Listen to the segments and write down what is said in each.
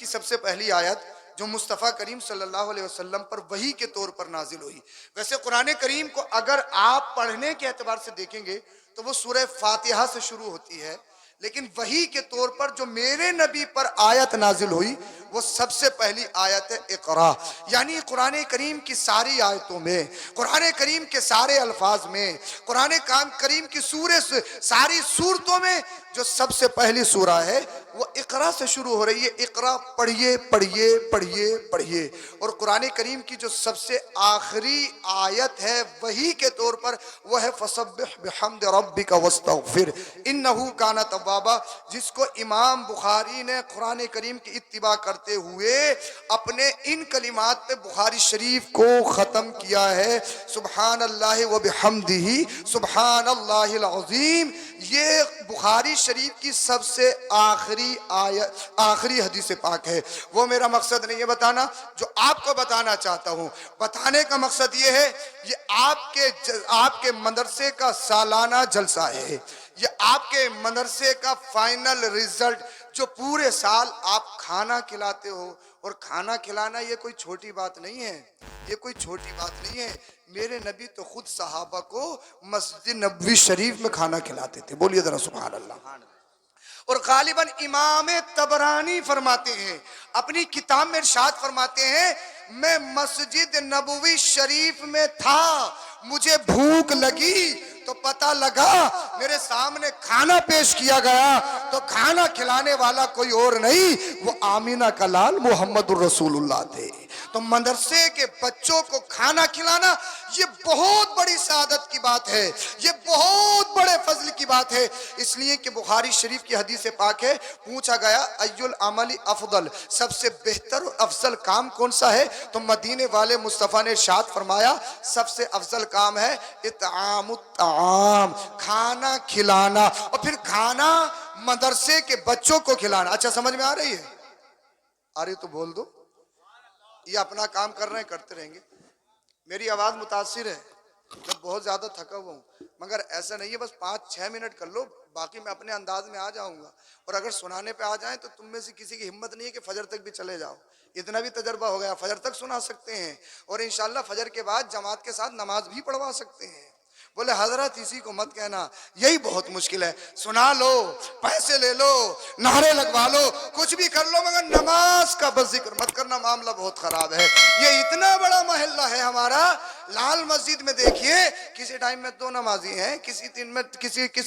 की सबसे पहली आयत जो मुस्तफ़ा करीम सल्लल्लाहु अलैहि वसल्लम पर वही के तौर पर नाजिल हुई। वैसे कुरान करीम को अगर आप पढ़ने के एतबार से देखेंगे तो वो सूरह फातिहा से शुरू होती है, लेकिन वही के तौर पर जो मेरे नबी पर आयत नाजिल हुई वो सबसे पहली आयत है इक़रा। यानी कुरान करीम की सारी आयतों में, कुरान करीम के सारे अल्फाज में, कुरान करीम की सारी सूरतों में जो सबसे पहली सूरा है वो इक़रा से शुरू हो रही है। इक़रा, पढ़िए पढ़िए पढ़िए पढ़िए। और कुरान करीम की जो सबसे आखिरी आयत है वही के तौर पर वो है फसब्बिह बिहम्दि रब्बिका वस्तगफिर इन्नहु काना तव्वाबा, जिसको इमाम बुखारी ने कुरान करीम की इत्तिबा करते हुए अपने इन कलिमात पे बुखारी शरीफ को ख़त्म किया है, सुब्हानल्लाहि व बिहम्दिही सुब्हानल्लाहिल अज़ीम। ये बुखारी शरीफ की सबसे आखिरी आयत, आखिरी हदीस पाक है। वो मेरा मकसद नहीं है बताना, जो आपको बताना चाहता हूँ, बताने का मकसद ये है, ये आपके मदरसे का सालाना जलसा है, ये आपके मदरसे का फाइनल रिजल्ट, जो पूरे साल आप खाना खिलाते हो। और खाना खिलाना ये कोई छोटी बात नहीं है, ये कोई छोटी बात नहीं है। मेरे नबी तो खुद सहाबा को मस्जिद नबवी शरीफ में खाना खिलाते थे। बोलिए जरा सुभान अल्लाह। और गालिबन इमाम तबरानी फरमाते हैं, अपनी किताब में इरशाद फरमाते हैं, मैं मस्जिद नबवी शरीफ में था, मुझे भूख लगी तो पता लगा मेरे सामने खाना पेश किया गया, तो खाना खिलाने वाला कोई और नहीं, वो आमीना का लाल मुहम्मदुर रसूलुल्लाह थे। तो मदरसे के बच्चों को खाना खिलाना ये बहुत बड़ी सादत की बात है, ये बहुत बड़े फजल की बात है। इसलिए कि बुखारी शरीफ की हदीस पाक है, पूछा गया अय्युल अमली अफदल, सबसे बेहतर और अफजल काम कौन सा है, तो मदीने वाले मुस्तफ़ा ने इरशाद फरमाया सबसे अफजल काम है इत्आमुत ताम, खाना खिलाना। और फिर खाना मदरसे के बच्चों को खिलाना। अच्छा समझ में आ रही है? आ रही तो बोल दो। ये अपना काम कर रहे हैं, करते रहेंगे। मेरी आवाज़ मुतासिर है, मैं बहुत ज़्यादा थका हुआ हूँ, मगर ऐसा नहीं है बस 5-6 मिनट कर लो, बाकी मैं अपने अंदाज में आ जाऊँगा। और अगर सुनाने पे आ जाएं तो तुम में से किसी की हिम्मत नहीं है कि फजर तक भी चले जाओ, इतना भी तजर्बा हो गया, फजर तक सुना सकते हैं और इंशाल्लाह फजर के बाद जमात के साथ नमाज भी पढ़वा सकते हैं। बोले हजरत इसी को मत कहना, यही बहुत मुश्किल है। सुना लो, पैसे ले लो, नारे लगवा लो, कुछ भी कर लो, मगर नमाज का बस जिक्र मत करना, मामला बहुत खराब है। ये इतना बड़ा मोहल्ला है हमारा, लाल मस्जिद में देखिए किसी टाइम में 2 नमाजी हैं, किसी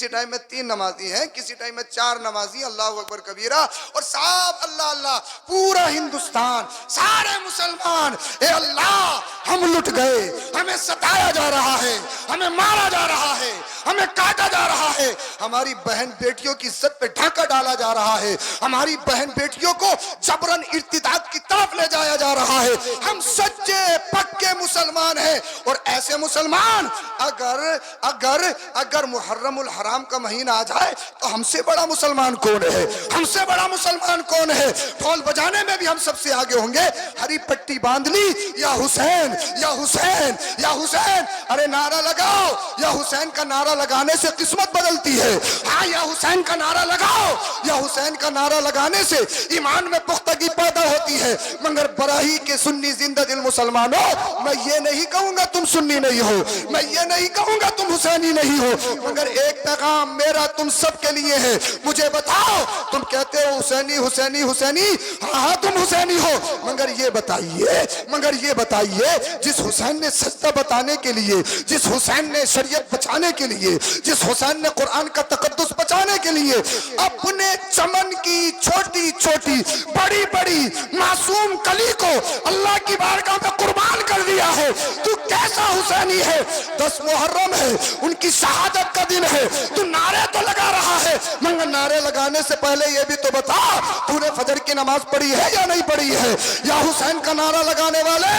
टाइम में 3 नमाजी हैं, किसी टाइम में 4 नमाजी, अल्लाह अकबर कबीरा, और सब अल्लाह अल्लाह। पूरा हिंदुस्तान, सारे मुसलमान, ए अल्लाह हम लुट गए, हमें सताया जा रहा है, हमें मारा जा रहा है, हमें काटा जा रहा है, हमारी बहन बेटियों की इज्जत पे ढाका डाला जा रहा है, हमारी बहन बेटियों को जबरन इर्तिदाद की तरफ ले जाया जा रहा है। हम सच्चे पक्के मुसलमान हैं। और ऐसे मुसलमान अगर मुहर्रमुल हराम का महीना आ जाए तो हमसे बड़ा मुसलमान कौन है? हमसे बड़ा मुसलमान कौन है? ढोल बजाने में भी हम सबसे आगे होंगे। हरी पट्टी बांध ली, या हुसैन या हुसैन या हुसैन, अरे नारा लगाओ, या हुसैन का नारा लगाने से किस्मत बदलती है। हाँ, या हुसैन का नारा लगाओ, या हुसैन का नारा लगाने से ईमान में पुख्तगी पैदा होती है। मगर बराही के सुन्नी जिंदा दिल मुसलमानों, मैं ये नहीं कहूंगा तुम सुन्नी नहीं हो, मैं ये नहीं कहूंगा तुम हुसैनी नहीं हो, मगर एक पैगाम मेरा तुम सब के लिए है। मुझे बताओ, तुम कहते हो हुसैनी हुसैनी हुसैनी, हाँ तुम हुसैनी हो, मगर ये बताइए जिस हुसैन ने सजदा बताने के लिए, जिस हुसैन ने शरीयत बचाने के लिए, जिस हुसैन ने कुरान का तकद्दुस बचाने के लिए अपने चमन की छोटी छोटी बड़ी बड़ी मासूम कली को अल्लाह की बारगाह में कुर्बान कर दिया है, तू कैसा हुसैनी है? 10 मुहर्रम है, उनकी शहादत का दिन है, तू नारे तो लगा रहा है, मगर नारे लगाने से पहले ये भी तो बता तूने फजर की नमाज पढ़ी है या नहीं पढ़ी है? या हुसैन का नारा लगाने वाले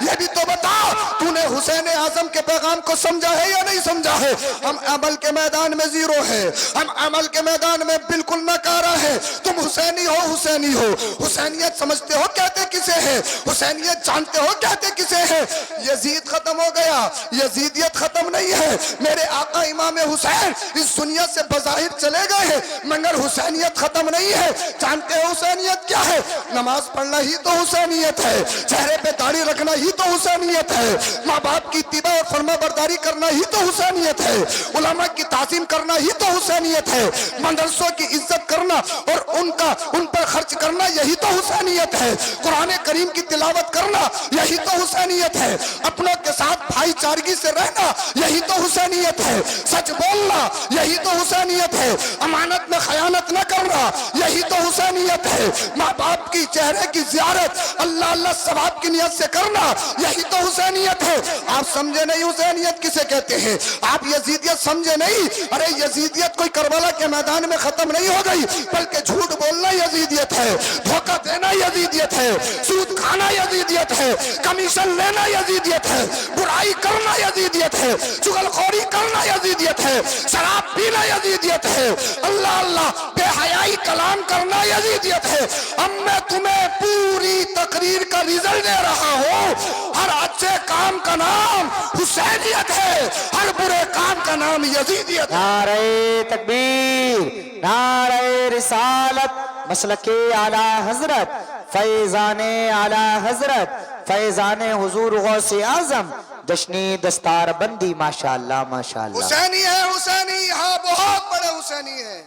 ये भी तो बता तूने हुसैन आजम के पैगाम को समझा है या नहीं समझा है? हम अमल के मैदान में जीरो है, हम अमल के मैदान में बिल्कुल नकारा है। तुम हुसैनी हो, हुसैनी हो, हुसैनियत समझते हो, कहते किसे है? हुसैनियत जानते हो कहते किसे है? यजीद खत्म हो गया, यजीदियत खत्म नहीं है। मेरे आका इमाम हुसैन इस दुनिया से बज़ाहिर चले गए हैं, मगर हुसैनियत खत्म नहीं है। जानते हो हुसैनियत क्या है? नमाज पढ़ना ही तो हुसैनियत है, चेहरे पे दाढ़ी रखना ही तो हुसैनियत है, माँ बाप की इत्तिबा और फरमाबरदारी करना ही तो हुसैनियत है, उलमा की ताज़ीम करना ही तो हुसैनियत है, मदरसों की इज्जत करना और उन पर खर्च करना यही तो हुसैनियत है, कुरान करीम की तिलावत करना यही तो हुसैनियत है, अपनों के साथ भाईचारगी से रहना यही तो हुसैनियत है, सच बोलना यही तो हुसैनियत है, अमानत में खयानत न करना यही तो हुसैनियत है, माँ बाप की चेहरे की ज़ियारत अल्लाह अल्लाह सवाब की नियत से करना यही तो हुसैनियत है। आप समझे नहीं हुसैनियत किसे कहते हैं? आप यजीदियत समझे नहीं। अरे यजीदियत कोई करबला के मैदान में खत्म नहीं हो गई, बल्कि झूठ बोलना यजीदियत है, धोखा देना यजीदियत है, सूद खाना यजीदियत है, कमीशन लेना यजीदियत है, बुराई करना यजीदियत है, चुगलखोरी करना यजीदियत है, शराब पीना यजीदियत है, अल्लाह अल्लाह बेहयाई कलाम करना यजीदियत है। अब मैं तुम्हें पूरी तकरीर का रिजल्ट दे रहा हूँ। हर अच्छे काम का नाम हुसैनियत है, हर बुरे काम का नाम यजीदियत है। नारे तकबीर, नारे रिसालत, मसलके आला हजरत, फैजाने आला हजरत, फैजाने हुजूर गौसे आजम, जश्नी दस्तार बंदी, माशाअल्लाह माशाअल्लाह। हुसैनी है, हुसैनी, हाँ बहुत बड़े हुसैनी है।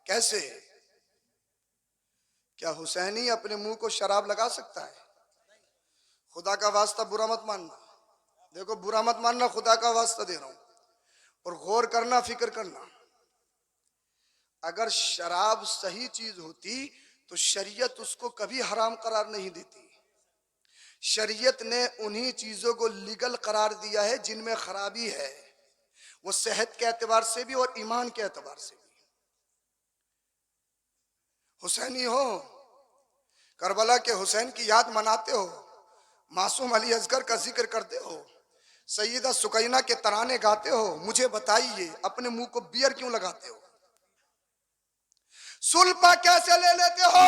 कैसे? क्या हुसैनी अपने मुंह को शराब लगा सकता है? खुदा का वास्ता बुरा मत मानना, देखो बुरा मत मानना, खुदा का वास्ता दे रहा हूं, और गौर करना, फिक्र करना। अगर शराब सही चीज होती तो शरीयत उसको कभी हराम करार नहीं देती। शरीयत ने उन्हीं चीजों को लीगल करार दिया है जिनमें खराबी है, वो सेहत के एतबार से भी और ईमान के एतबार से भी। हुसैनी हो, करबला के हुसैन की याद मनाते हो, मासूम अली असगर का जिक्र करते हो, सैयदा सुकैना के तराने गाते हो, मुझे बताइए अपने मुंह को बियर क्यों लगाते हो? सुल्फा कैसे ले लेते हो?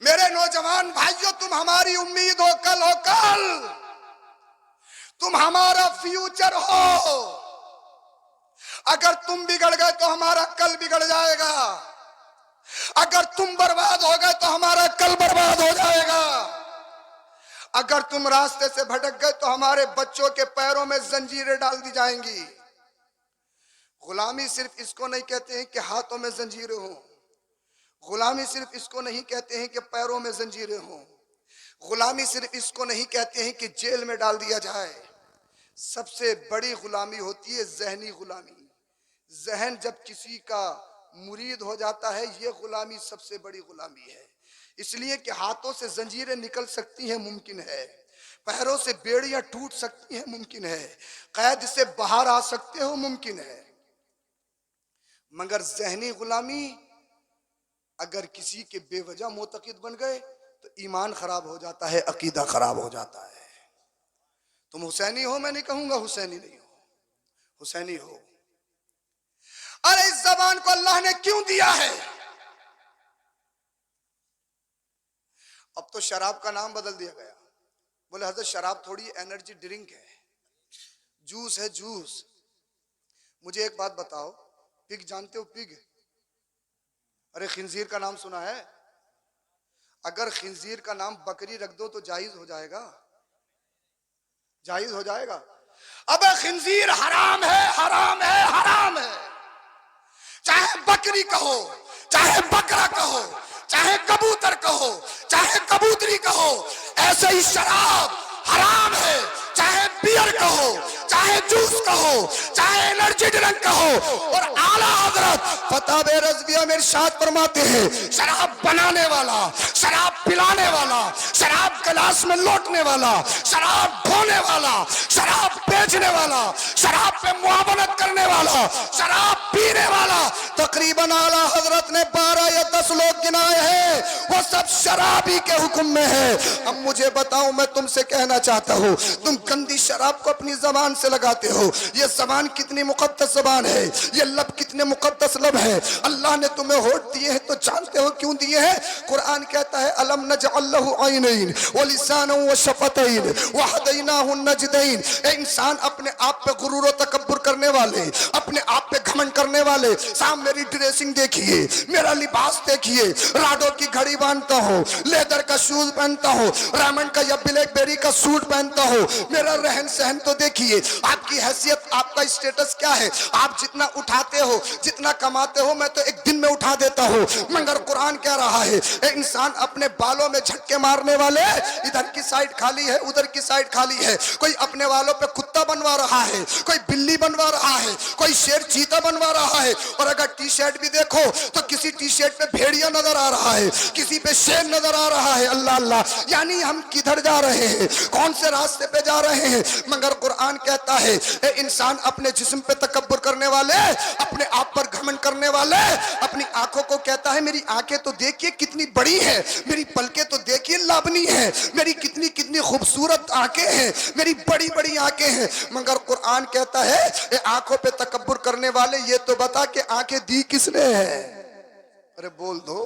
मेरे नौजवान भाइयों, तुम हमारी उम्मीद हो, कल हो कल, तुम हमारा फ्यूचर हो। अगर तुम बिगड़ गए तो हमारा कल बिगड़ जाएगा, अगर तुम बर्बाद हो गए तो हमारा कल बर्बाद हो जाएगा, अगर तुम रास्ते से भटक गए तो हमारे बच्चों के पैरों में जंजीरें डाल दी जाएंगी। गुलामी सिर्फ इसको नहीं कहते हैं कि हाथों में जंजीरें हों, गुलामी सिर्फ इसको नहीं कहते हैं कि पैरों में जंजीरें हों, गुलामी सिर्फ इसको नहीं कहते हैं कि जेल में डाल दिया जाए। सबसे बड़ी गुलामी होती है जहनी गुलामी। जहन जब किसी का मुरीद हो जाता है, ये गुलामी सबसे बड़ी गुलामी है। इसलिए कि हाथों से जंजीरें निकल सकती हैं, मुमकिन है, पैरों से बेड़ियां टूट सकती हैं, मुमकिन है, कैद से बाहर आ सकते हो, मुमकिन है, मगर जहनी गुलामी अगर किसी के बेवजह मोतकिद बन गए तो ईमान खराब हो जाता है, अकीदा खराब हो जाता है। तुम हुसैनी हो, मैं नहीं कहूंगा हुसैनी नहीं हो, हुसैनी हो। अरे इस जबान को अल्लाह ने क्यों दिया है? अब तो शराब का नाम बदल दिया गया। बोले हजरत शराब थोड़ी एनर्जी ड्रिंक है, जूस है, जूस। मुझे एक बात बताओ, पिग जानते हो? पिग, अरे खिंजीर का नाम सुना है? अगर खिंजीर का नाम बकरी रख दो तो जायज हो जाएगा? जायज हो जाएगा? अबे खिंजीर हराम है, हराम है, हराम है। चाहे बकरी कहो, चाहे बकरा कहो, चाहे कबूतर कहो, चाहे कबूतरी कहो, ऐसे ही शराब हराम है। चाहे बियर कहो, चाहे जूस कहो, चाहे एनर्जी ड्रिंक कहो। और आला हजरत फतावे रज़विया में इरशाद फरमाते हैं, शराब बनाने वाला, शराब पिलाने वाला, शराब गिलास में लौटने वाला, शराब ढोने वाला, शराब बेचने वाला, शराब पे मुआवनत करने वाला, शराब पीने वाला, तकरीबन आला हजरत ने 12 या 10 लोग गिनाए हैं। वो सब शराबी के हुक्म में है। अब मुझे बताओ, मैं तुमसे कहना चाहता हूँ, तुम गंदी शराब को अपनी जबान से लगाते हो। ये जबान कितनी मुकद्दस जबान है, ये लब कितने मुकद्दस लब है। अल्लाह ने तुम्हें होठ दिए हैं तो जानते हो क्यों दिए हैं? कुरान कहता है अलम नजअल लहू ऐनैन व लिसानन व शफतैन व हदैनाहु नजदैन। इंसान अपने आप पे गुरूर और तकब्बुर करने वाले, अपने आप पे घमंड करने वाले, साहब मेरी ड्रेसिंग देखिए, मेरा लिबास देखिए, राडो की घड़ी बांधता हूँ, लेदर का शूज पहनता हूँ, रामन का या ब्लैकबेरी का सूट पहनता हूँ, मेरा रहन सहन तो देखिए। आपकी हैसियत, आपका स्टेटस क्या है? आप जितना उठाते हो, जितना कमाते हो, मैं तो एक दिन में उठा देता हूँ। मगर कुरान कह रहा है इंसान अपने बालों में झटके मारने वाले, इधर की साइड खाली है, उधर की साइड खाली है। कोई अपने वालों पे कुत्ता बनवा रहा है, कोई बिल्ली बनवा रहा है, कोई शेर चीता बनवा रहा है। और अगर टी शर्ट भी देखो तो किसी टी शर्ट पे भेड़िया नजर आ रहा है, किसी पे शेर नजर आ रहा है। अल्लाह अल्लाह, यानी हम किधर जा रहे हैं, कौन से रास्ते पे जा रहे हैं? मगर कुरान कहता है इंसान अपने जिस्म पे तकब्बुर करने वाले, अपने आप पर घमंड करने वाले, अपनी आंखों को कहता है मेरी आंखें तो देखिए कितनी बड़ी है, मेरी पलकें तो देखिए लावनी है, मेरी कितनी कितनी खूबसूरत आंखें हैं, मेरी बड़ी बड़ी आंखें हैं। मगर कुरान कहता है ये आंखों पे तकब्बुर करने वाले, ये तो बता कि आंखें दी किसने है? अरे बोल दो,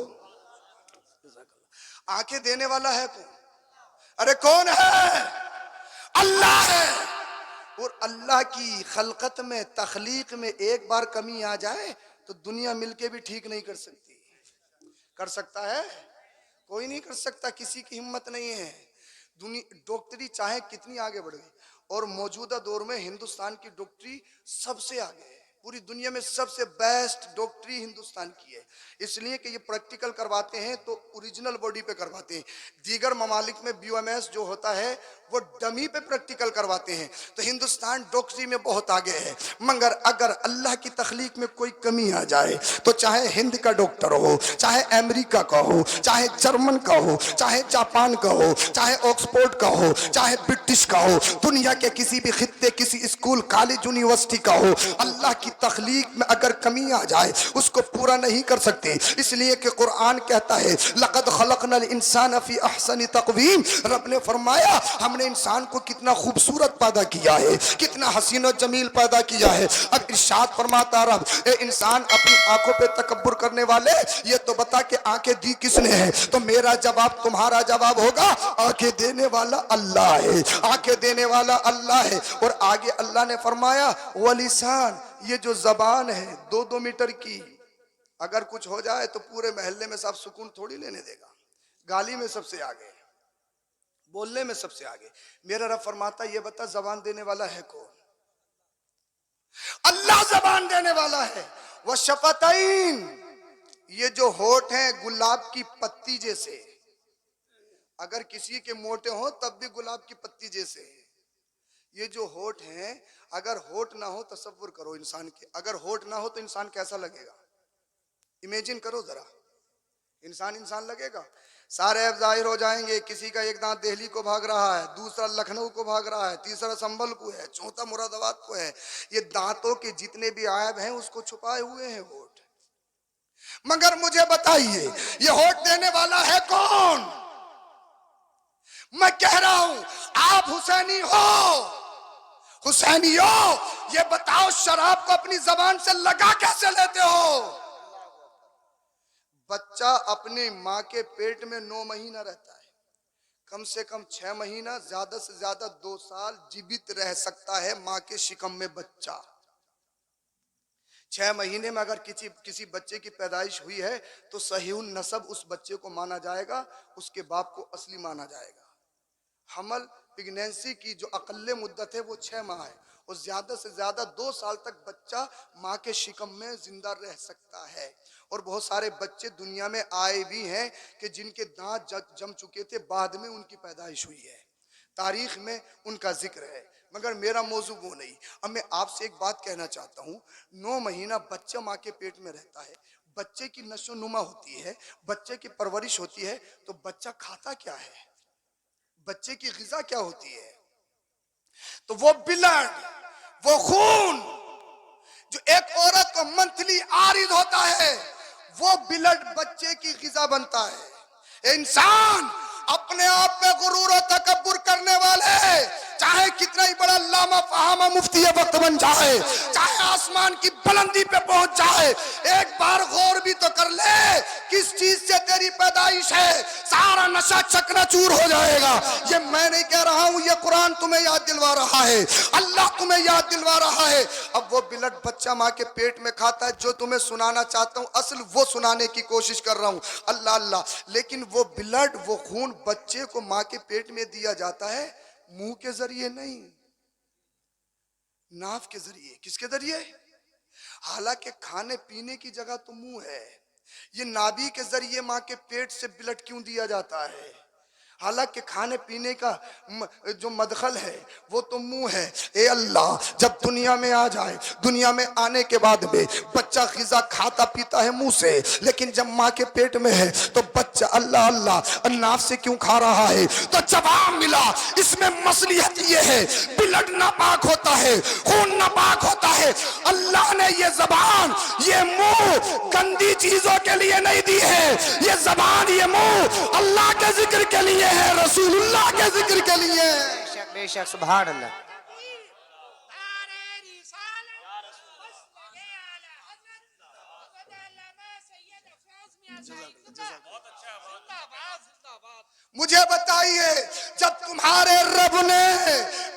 आंखें देने वाला है कौन? अरे कौन है? अल्लाह है। और अल्लाह की खलकत में, तखलीक में एक बार कमी आ जाए तो दुनिया मिलके भी ठीक नहीं कर सकती। कर सकता है? कोई नहीं कर सकता, किसी की हिम्मत नहीं है। दुनिया डॉक्टरी चाहे कितनी आगे बढ़ गई, और मौजूदा दौर में हिंदुस्तान की डॉक्टरी सबसे आगे है। पूरी दुनिया में सबसे बेस्ट डॉक्टरी हिंदुस्तान की है, इसलिए कि ये प्रैक्टिकल करवाते हैं तो ओरिजिनल बॉडी पे करवाते हैं। दीगर ममालिक में बीओएमएस जो होता है वो डमी पे प्रैक्टिकल करवाते हैं। तो हिंदुस्तान डॉक्टरी में बहुत आगे है। मगर अगर अल्लाह की तख्लीक में कोई कमी आ जाए तो चाहे हिंद का डॉक्टर हो, चाहे अमेरिका का हो, चाहे जर्मन का हो, चाहे जापान का हो, चाहे ऑक्सफोर्ड का हो, चाहे ब्रिटिश का हो, दुनिया के किसी भी खित्ते, किसी स्कूल, कॉलेज, यूनिवर्सिटी का हो, अल्लाह की तख्लीक में अगर कमी आ जाए उसको पूरा नहीं कर सकते। इसलिए कि कुरान कहता है लक़द खलक़नल इंसान फी अहसनि तक़वीम। रब ने फरमाया हमने इंसान को कितना खूबसूरत पैदा किया है, कितना हसीन और जमील पैदा किया है। अब इरशाद फरमाता रब ए इंसान अपनी आंखों पे तकब्बुर करने वाले, ये तो बता कि आंखें दी किसने है? तो मेरा जवाब, तुम्हारा जवाब होगा आंखें देने वाला अल्लाह है, आंखें देने वाला अल्लाह है। और आगे अल्लाह ने फरमाया वलिसान, ये जो जबान है 2-2 मीटर की, अगर कुछ हो जाए तो पूरे मोहल्ले में सब सुकून थोड़ी लेने देगा। गाली में सबसे आगे, बोलने में सबसे आगे। मेरा रब फरमाता ये बता जबान देने वाला है कौन? अल्लाह जबान देने वाला है। वह शफतैन, ये जो होठ हैं गुलाब की पत्ती जैसे, अगर किसी के मोटे हो तब भी गुलाब की पत्ती जैसे है। ये जो होठ हैं, अगर होठ ना हो, तसव्वुर करो इंसान के, अगर होठ ना हो तो इंसान कैसा लगेगा? इमेजिन करो जरा, इंसान लगेगा। सारे ऐब जाहिर हो जाएंगे। किसी का एक दांत दिल्ली को भाग रहा है, दूसरा लखनऊ को भाग रहा है, तीसरा संभल को है, चौथा मुरादाबाद को है। ये दांतों के जितने भी ऐब हैं उसको छुपाए हुए हैं होठ। मगर मुझे बताइए ये होठ देने वाला है कौन? मैं कह रहा हूं आप हुसैनी हो, हुसैनियो ये बताओ शराब को अपनी जबान से लगा कैसे लेते हो? बच्चा अपनी माँ के पेट में 9 महीना रहता है, कम से कम 6 महीना, ज्यादा से ज्यादा 2 साल जीवित रह सकता है माँ के शिकम में बच्चा। 6 महीने में अगर किसी बच्चे की पैदाइश हुई है तो सहीउन नसब उस बच्चे को माना जाएगा, उसके बाप को असली माना जाएगा। हमल प्रेगनेंसी की जो अकल्ले मुद्दत है वो 6 माह है, और ज्यादा से ज्यादा 2 साल तक बच्चा माँ के शिकम में जिंदा रह सकता है। और बहुत सारे बच्चे दुनिया में आए भी हैं कि जिनके दांत जम चुके थे, बाद में उनकी पैदाइश हुई है, तारीख में उनका जिक्र है। मगर मेरा मौजू वो नहीं। अब मैं आपसे एक बात कहना चाहता हूँ, 9 महीना बच्चा माँ के पेट में रहता है, बच्चे की नशो नुमा होती है, बच्चे की परवरिश होती है, तो बच्चा खाता क्या है, बच्चे की ग़िज़ा क्या होती है? तो वो ब्लड, वो खून जो एक औरत को मंथली आरिद होता है, वो ब्लड बच्चे की ग़िज़ा बनता है। इंसान अपने आप में गुरूर और तकब्बुर करने वाले चाहे कितना ही बड़ा लामा फहामा मुफ्ती वक्त बन जाए, चाहे आसमान की बुलंदी पे पहुंच जाए, एक बार गौर भी तो कर ले किस चीज से तेरी पैदाइश है, सारा नशा चकनाचूर हो जाएगा। ये मैं नहीं कह रहा हूं, ये कुरान तुम्हें याद दिलवा रहा है, अल्लाह तुम्हें याद दिलवा रहा है। अब वो बिलट बच्चा माँ के पेट में खाता है, जो तुम्हें सुनाना चाहता हूं असल वो सुनाने की कोशिश कर रहा हूं, अल्लाह अल्लाह। लेकिन वो ब्लड, वो खून बच्चे को माँ के पेट में दिया जाता है मुंह के जरिए नहीं, नाफ के जरिए। किसके जरिए? हालांकि खाने पीने की जगह तो मुंह है, ये नाभि के जरिए माँ के पेट से ब्लड क्यों दिया जाता है? हालांकि खाने पीने का जो मदखल है वो तो मुंह है। ए अल्लाह, जब दुनिया में आ जाए, दुनिया में आने के बाद में बच्चा गिज़ा खाता पीता है मुंह से, लेकिन जब माँ के पेट में है तो बच्चा अल्लाह अल्लाह नाफ से क्यों खा रहा है? तो जवाब मिला, इसमें मसलियत ये है, ब्लड नापाक होता है, खून नापाक होता है। अल्लाह ने ये जबान, ये मुंह गंदी चीजों के लिए नहीं दी है, ये जबान, ये मुंह अल्लाह के जिक्र के लिए है, रसूलुल्लाह के जिक्र के लिए। बेशक बेशक, सुभान अल्लाह। मुझे बताइए, जब तुम्हारे रब ने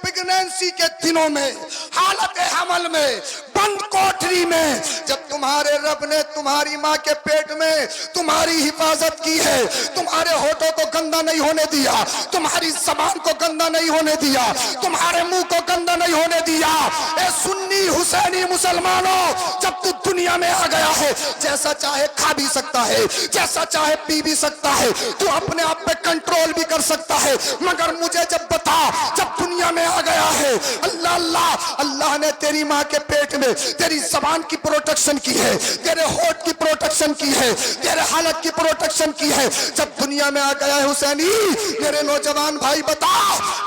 प्रेगनेंसी के दिनों में, हालत हमल में, बंद कोठरी में, जब तुम्हारे रब ने तुम्हारी माँ के पेट में तुम्हारी हिफाजत की है, तुम्हारे होठों को गंदा नहीं होने दिया, तुम्हारी जबान को गंदा नहीं होने दिया, तुम्हारे मुंह को गंदा नहीं होने दिया। ए सुन्नी हुसैनी मुसलमानों, जब तू दुनिया में आ गया है, जैसा चाहे खा भी सकता है, जैसा चाहे पी भी सकता है, तू अपने आप पे कंट्रोल भी कर सकता है, मगर मुझे जब बता, जब दुनिया में आ गया है, अल्लाह अल्लाह, अल्लाह ने तेरी माँ के पेट में तेरी जबान की प्रोटेक्शन की है, तेरे होठ की प्रोटेक्शन की है, तेरे हालत की प्रोटेक्शन की है। जब दुनिया में आ गया है हुसैनी, मेरे नौजवान भाई बता,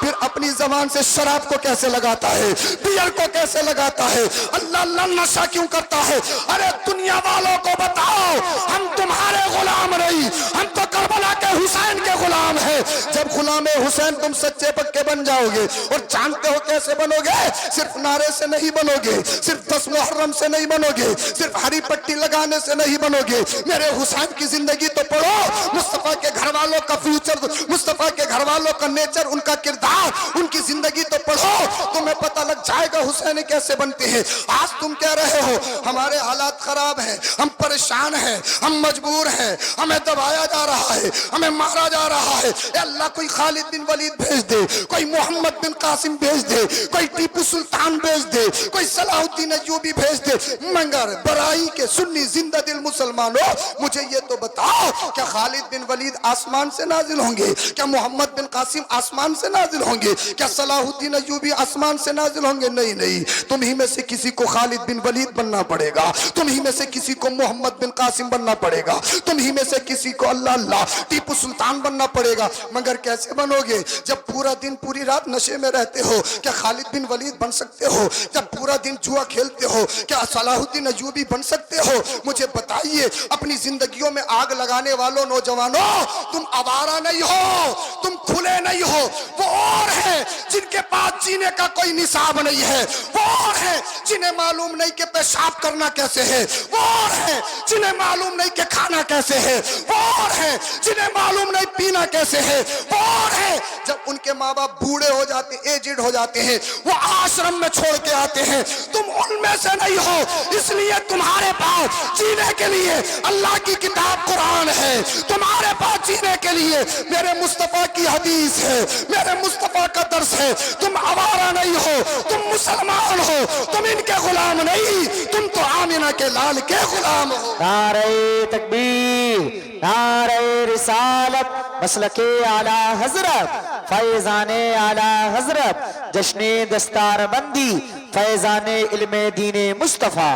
फिर अपनी जबान से शराब को कैसे लगाता है, बियर को कैसे लगाता है, अल्लाह अल्लाह नशा क्यों करता है? अरे दुनिया वालों को बताओ, हम तुम्हारे गुलाम नहीं, हम तो करबला के हुसैन के गुलाम है। जब गुलाम हुसैन तुम सच्चे पक्के बन जाओगे, और जानते हो कैसे बनोगे? सिर्फ नारे से नहीं बनोगे, सिर्फ 10 मुहर्रम से नहीं बनोगे, सिर्फ हरी पट्टी लगाने से नहीं बनोगे। मेरे हुसैन की जिंदगी तो पढ़ो, मुस्तफा के घर वालों का फ्यूचर, मुस्तफा के घर वालों का नेचर, उनका किरदार, उनकी जिंदगी तो पढ़ो, तुम्हें पता लग जाएगा हुसैन कैसे बनते हैं। आज तुम कह रहे हो हमारे हालात खराब हैं, हम परेशान हैं, हम मजबूर हैं, हमें दबाया जा रहा है, हमें मारा जा रहा है। अल्लाह कोई खालिद बिन वलीद भेज दे, कोई मोहम्मद बिन कासिम भेज दे, कोई टीपू सुल्तान भेज दे, कोई सलाहुद्दीन अय्यूबी भेज दे, मगर बराई के सुन्नी जिंदा दिल मुसलमानों, मुझे ये तो बताओ, क्या खालिद बिन वलीद आसमान से नाजिल होंगे? क्या मोहम्मद बिन कासिम आसमान से नाजिल होंगे? क्या सलाहुद्दीन अय्यूबी आसमान से नाजिल होंगे? नहीं नहीं, तुम ही में से किसी को खालिद बिन वलीद बनना पड़ेगा, तुम ही में से किसी को मोहम्मद बिन कासिम बनना पड़ेगा, तुम ही में से किसी को अल्लाह अल्लाह टीपू सुल्तान बनना पड़ेगा। मगर कैसे बनोगे? जब पूरा दिन पूरी रात नशे में रहते हो, क्या खालिद बिन वलीद बन सकते हो? जब पूरा दिन जुआ खेलते हो, क्या सलाहुद्दीन अय्यूबी बन सकते हो? मुझे बताइए, अपनी जिंदगियों में आग लगाने वालों नौजवानों, तुम आवारा नहीं हो, तुम खुले नहीं हो। वो और है जिनके पास जीने का कोई निसाब नहीं है, वो और है जिन्हें मालूम नहीं कि पेशाब करना कैसे है, वो और है जिन्हें मालूम नहीं कि खाना कैसे है, वो और है जिन्हें मालूम नहीं पीना कैसे है, वो और है जब उनके माँ बाप बूढ़े हो जाते, एजिड हो जाते हैं, वो आश्रम में छोड़ के आते हैं। तुम उनमें से नहीं हो, इसलिए तुम्हारे पास जीने के लिए अल्लाह की किताब कुरान है, तुम्हारे पास जीने के लिए मेरे मुस्तफा की हदीस है, मेरे मुस्तफा का दर्स है। तुम आवारा नहीं हो, तुम मुसलमान हो, तुम इनके गुलाम नहीं, तुम तो आमिना के लाल के गुलाम हो। नारे तकबीर, नारे रिसालत, मसलके आला हजरत, फैजाने आला हजरत, जश्ने दस्तारबंदी, फैजाने इल्मे दीने मुस्तफा।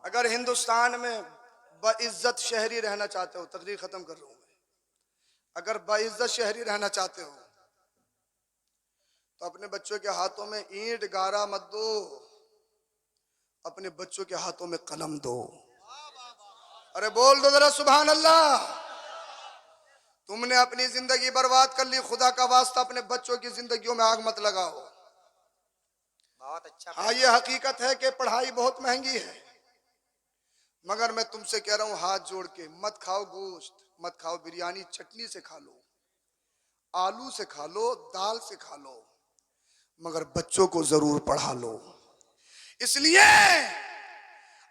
अगर हिंदुस्तान में बाइज्जत शहरी रहना चाहते हो, तकरीर खत्म कर रहा हूं मैं, अगर बाइज्जत शहरी रहना चाहते हो तो अपने बच्चों के हाथों में ईंट गारा मत दो, अपने बच्चों के हाथों में कलम दो। अरे बोल दो जरा सुभान अल्लाह। तुमने अपनी जिंदगी बर्बाद कर ली, खुदा का वास्ता अपने बच्चों की जिंदगियों में आग मत लगाओ। बहुत अच्छा। हाँ, ये हकीकत है कि पढ़ाई बहुत महंगी है, मगर मैं तुमसे कह रहा हूं हाथ जोड़ के, मत खाओ गोश्त, मत खाओ बिरयानी, चटनी से खा लो, आलू से खा लो, दाल से खा लो, मगर बच्चों को जरूर पढ़ा लो। इसलिए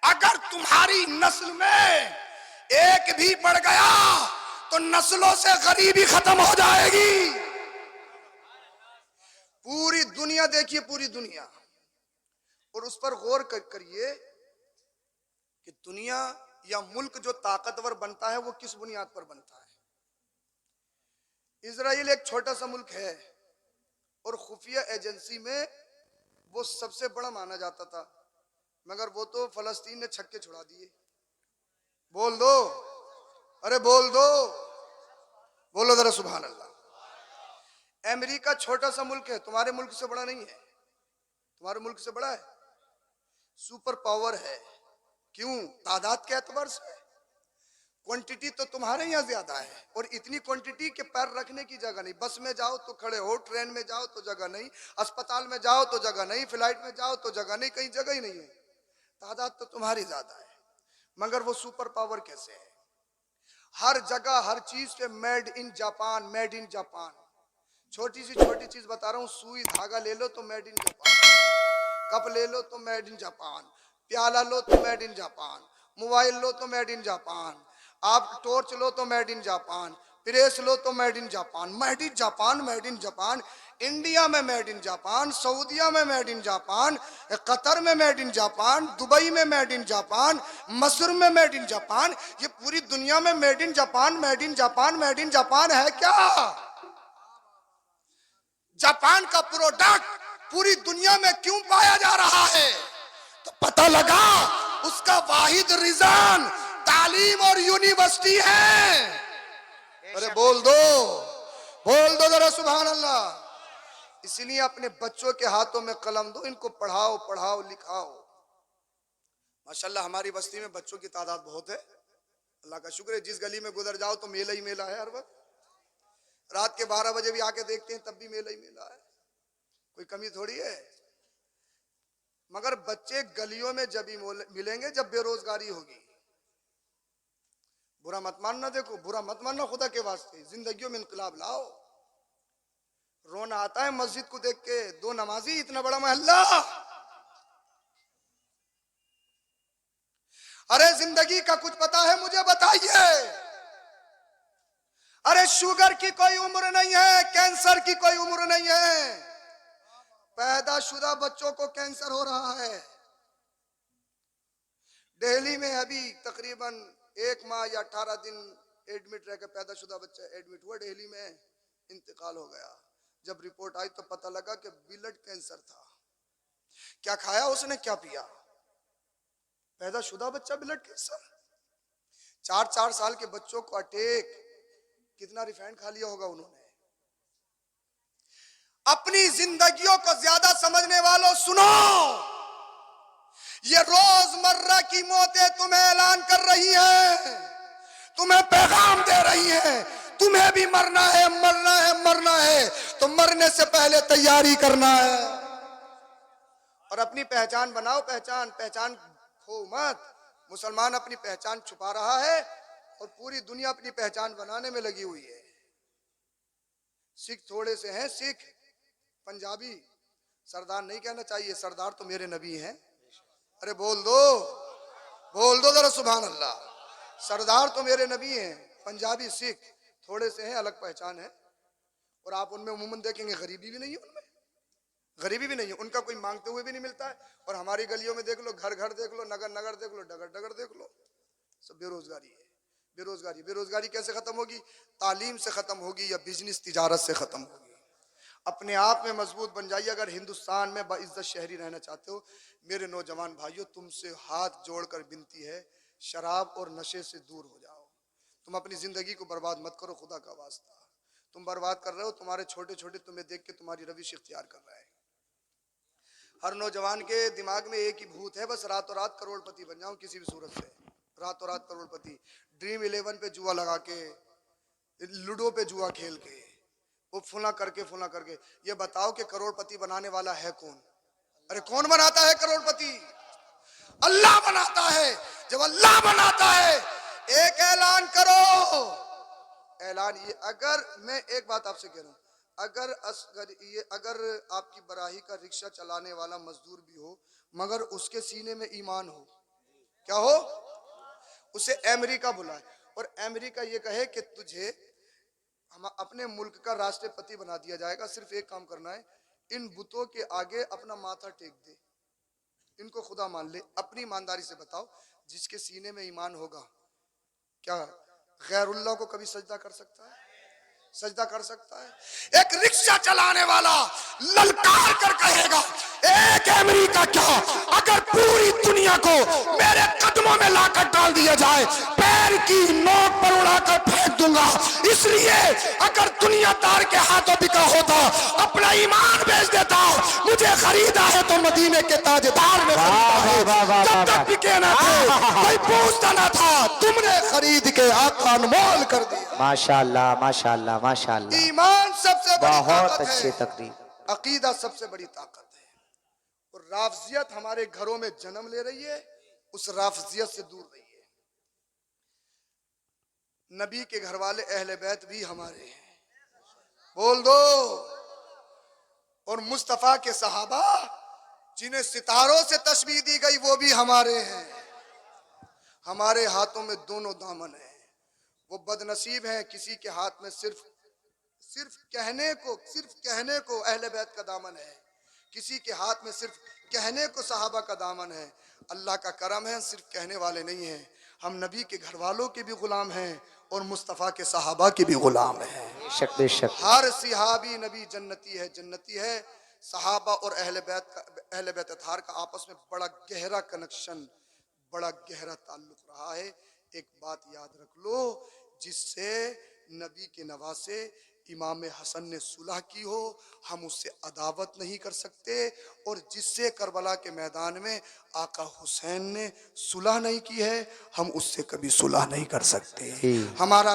अगर तुम्हारी नस्ल में एक भी पढ़ गया तो नस्लों से गरीबी खत्म हो जाएगी। पूरी दुनिया देखिए, पूरी दुनिया, और उस पर गौर करिए कि दुनिया या मुल्क जो ताकतवर बनता है वो किस बुनियाद पर बनता है। इजराइल एक छोटा सा मुल्क है और खुफिया एजेंसी में वो सबसे बड़ा माना जाता था, मगर वो तो फलस्तीन ने छक्के छुड़ा दिए। बोल दो, अरे बोल दो, बोलो जरा सुभान अल्लाह। अमेरिका छोटा सा मुल्क है, तुम्हारे मुल्क से बड़ा नहीं है, तुम्हारे मुल्क से बड़ा है, सुपर पावर है। क्यों? तादाद के एतबार से। क्वांटिटी तो तुम्हारे यहाँ ज्यादा है, और इतनी क्वांटिटी के पैर रखने की जगह नहीं। बस में जाओ तो खड़े हो, ट्रेन में जाओ तो जगह नहीं, अस्पताल में जाओ तो जगह नहीं, फ्लाइट में जाओ तो जगह नहीं, कहीं जगह ही नहीं है। तादाद तो तुम्हारी ज्यादा है, मगर वो सुपर पावर कैसे है? हर जगह हर चीज पे made in Japan, made in Japan. छोटी सी छोटी चीज बता रहा हूँ, सुई धागा ले लो तो मेड इन जापान, कप ले लो तो मेड इन जापान, प्याला लो तो मेड इन जापान, मोबाइल लो तो मेड इन जापान, आप टॉर्च लो तो मेड इन जापान, प्रेस लो तो made in Japan, made in Japan, made in Japan. India में मेड इन जापान, सऊदिया में मेड इन जापान, कतर में made in Japan, Dubai में made in Japan, मसूर में made in Japan. ये पूरी दुनिया में made in Japan, made in Japan, made in Japan है क्या? जापान का प्रोडक्ट पूरी दुनिया में क्यों पाया जा रहा है? तो पता लगा उसका वाहिद रीजन तालीम और यूनिवर्सिटी है। अरे बोल दो जरा सुभान अल्लाह। इसलिए अपने बच्चों के हाथों में कलम दो, इनको पढ़ाओ, पढ़ाओ लिखाओ। माशाल्लाह हमारी बस्ती में बच्चों की तादाद बहुत है, अल्लाह का शुक्र है। जिस गली में गुजर जाओ तो मेला ही मेला है हर वक्त। रात के 12 बजे भी आके देखते हैं तब भी मेला ही मेला है, कोई कमी थोड़ी है। मगर बच्चे गलियों में जब ही मिलेंगे जब बेरोजगारी होगी। बुरा मत मानना, देखो बुरा मत मानना, खुदा के वास्ते जिंदगियों में इनकलाब लाओ। रोना आता है मस्जिद को देख के, दो नमाजी इतना बड़ा मोहल्ला। अरे जिंदगी का कुछ पता है मुझे बताइए। अरे शुगर की कोई उम्र नहीं है, कैंसर की कोई उम्र नहीं है। पैदाशुदा बच्चों को कैंसर हो रहा है। दिल्ली में अभी तकरीबन 1 माह या 18 दिन एडमिट रहकर पैदाशुदा बच्चा एडमिट हुआ, दिल्ली में इंतकाल हो गया। जब रिपोर्ट आई तो पता लगा कि ब्लड कैंसर था। क्या खाया उसने, क्या पिया? पैदाशुदा बच्चा ब्लड कैंसर। 4-4 साल के बच्चों को अटैक, कितना रिफाइंड खा लिया होगा उन्होंने। अपनी जिंदगियों को ज्यादा समझने वालों सुनो, ये रोजमर्रा की मौतें तुम्हें ऐलान कर रही हैं, तुम्हें पैगाम दे रही हैं, तुम्हें भी मरना है, मरना है, मरना है, तो मरने से पहले तैयारी करना है। और अपनी पहचान बनाओ, पहचान खो मत। मुसलमान अपनी पहचान छुपा रहा है और पूरी दुनिया अपनी पहचान बनाने में लगी हुई है। सिख थोड़े से हैं, सिख पंजाबी, सरदार नहीं कहना चाहिए, सरदार तो मेरे नबी हैं। अरे बोल दो जरा सुभान अल्लाह। सरदार तो मेरे नबी हैं। पंजाबी सिख थोड़े से हैं, अलग पहचान है। और आप उनमें उम्मन देखेंगे गरीबी भी नहीं है, उनमें गरीबी भी नहीं है, उनका कोई मांगते हुए भी नहीं मिलता है। और हमारी गलियों में देख लो, घर घर देख लो, नगर नगर देख लो, डगर डगर देख लो, सब बेरोजगारी है। बेरोजगारी कैसे खत्म होगी? तालीम से खत्म होगी या बिजनेस तिजारत से खत्म होगी? अपने आप में मजबूत बन जाइए। अगर हिंदुस्तान में बाइज्जत शहरी रहना चाहते हो, मेरे नौजवान भाइयों, तुमसे हाथ जोड़कर विनती है, शराब और नशे से दूर हो जाओ। तुम अपनी जिंदगी को बर्बाद मत करो, खुदा का वास्ता। तुम बर्बाद कर रहे हो, तुम्हारे छोटे छोटे तुम्हें देख के तुम्हारी रविश इख्तियार कर रहा है। हर नौजवान के दिमाग में एक ही भूत है, बस रातों रात करोड़पति बन जाऊं किसी भी सूरत से। रातों रात करोड़पति, ड्रीम 11 पे जुआ लगा के लूडो पे जुआ खेल के, वो फुला करके। ये बताओ कि करोड़पति बनाने वाला है कौन? अरे कौन बनाता है करोड़पति? अल्लाह बनाता है। जब अल्लाह बनाता है, एक ऐलान करो, ऐलान ये, अगर मैं एक बात आपसे कह रहा हूं, अगर आपकी बराही का रिक्शा चलाने वाला मजदूर भी हो मगर उसके सीने में ईमान हो, क्या हो? उसे अमेरिका बुलाए और अमेरिका ये कहे कि तुझे हम अपने मुल्क का राष्ट्रपति बना दिया जाएगा, सिर्फ एक काम करना है, इन बुतों के आगे अपना माथा टेक दे, इनको खुदा मान ले। अपनी ईमानदारी से बताओ, जिसके सीने में ईमान होगा क्या गैरुल्लाह को कभी सजदा कर सकता है? सजदा कर सकता है? एक रिक्शा चलाने वाला ललकार कर कहेगा, एक अमेरिका क्या, अगर पूरी दुनिया को मेरे कदमों में लाकर डाल दिया जाए, पैर की नोक पर उड़ाकर फेंक दूंगा। इसलिए अगर दुनियादार के हाथों बिका होता, अपना ईमान बेच देता। मुझे खरीदा है तो मदीने के ताजदार ने खरीदा है। जब तक बिके ना थे कोई पूछता ना था, तुमने खरीद के आका अनमोल कर दिया। माशाअल्लाह माशाअल्लाह माशाअल्लाह, ईमान सबसे बड़ी बहुत ताकत अच्छी है, तकरीर। अकीदा सबसे बड़ी ताकत है। और राफजियत हमारे घरों में जन्म ले रही है, उस राफजियत से दूर रहिए। नबी के घर वाले अहले बैत भी हमारे हैं, बोल दो। और मुस्तफा के सहाबा जिन्हें सितारों से तशबीह दी गई, वो भी हमारे हैं। हमारे हाथों में दोनों दामन है। वो बदनसीब है किसी के हाथ में सिर्फ कहने को अहले बैत का दामन है, किसी के हाथ में सिर्फ कहने को सहाबा का दामन है। अल्लाह का करम है, सिर्फ कहने वाले नहीं हैं। हम नबी के घर वालों के भी गुलाम हैं और मुस्तफ़ा के सहाबा के भी गुलाम हैं। बेशक बेशक। हर सिहाबी नबी जन्नती है। सहाबा और अहले बैत अतहार का आपस में बड़ा गहरा कनेक्शन, बड़ा गहरा ताल्लुक रहा है। एक बात याद रख लो, जिससे नबी के नवासे इमाम हसन ने सुलह की हो, हम उससे अदावत नहीं कर सकते। और जिससे करबला के मैदान में आका हुसैन ने सुलह नहीं की है, हम उससे कभी सुलह नहीं कर सकते। हमारा